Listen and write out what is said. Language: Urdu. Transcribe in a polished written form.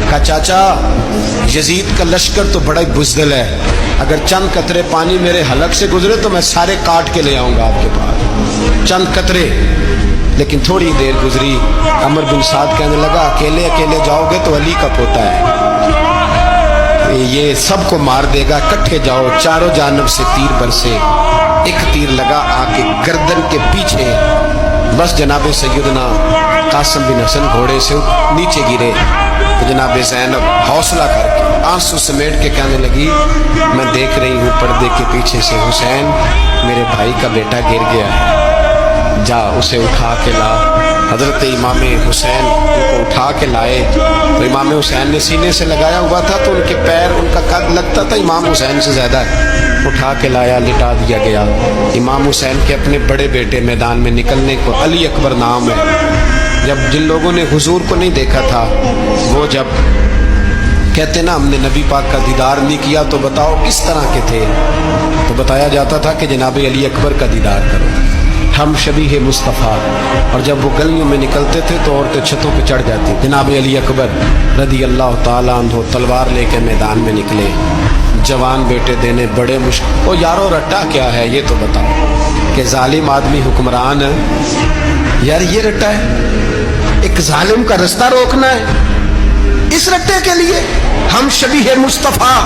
کہا چاچا یزید کا لشکر تو بڑا بزدل ہے، اگر چند قطرے پانی میرے حلق سے گزرے تو میں سارے کاٹ کے لے آؤں گا آپ کے پاس، چند قطرے۔ لیکن تھوڑی دیر گزری، عمر بن سعد کہنے لگا اکیلے اکیلے جاؤ گے تو علی کا پوتا ہے، یہ سب کو مار دے گا، کٹھے جاؤ۔ چاروں جانب سے تیر برسے، ایک تیر لگا آ کے گردن کے پیچھے، بس جناب سیدنا قاسم بن حسن گھوڑے سے نیچے گرے تو جناب زینب حوصلہ کر کے آنسو سمیٹ کے کہنے لگی میں دیکھ رہی ہوں پردے کے پیچھے سے حسین میرے بھائی کا بیٹا گر گیا ہے، جا اسے اٹھا کے لا۔ حضرت امام حسین ان کو اٹھا کے لائے تو امام حسین نے سینے سے لگایا ہوا تھا تو ان کے پیر، ان کا قد لگتا تھا امام حسین سے زیادہ ہے، اٹھا کے لایا، لٹا دیا گیا۔ امام حسین کے اپنے بڑے بیٹے میدان میں نکلنے کو علی اکبر نام ہے۔ جب جن لوگوں نے حضور کو نہیں دیکھا تھا وہ جب کہتے نا ہم نے نبی پاک کا دیدار نہیں کیا تو بتاؤ کس طرح کے تھے، تو بتایا جاتا تھا کہ جناب علی اکبر کا دیدار کرو، ہم شبیہ مصطفیٰ۔ اور جب وہ گلیوں میں نکلتے تھے تو عورتیں چھتوں پہ چڑھ جاتی، جناب علی اکبر رضی اللہ تعالیٰ عنہ تلوار لے کے میدان میں نکلے، جوان بیٹے دینے بڑے مشکل۔ او یارو رٹا کیا ہے یہ تو بتاؤ، کہ ظالم آدمی حکمران ہے یار، یہ رٹا ہے، ایک ظالم کا رستہ روکنا ہے، اس رٹے کے لیے ہم شبیہ مصطفیٰ۔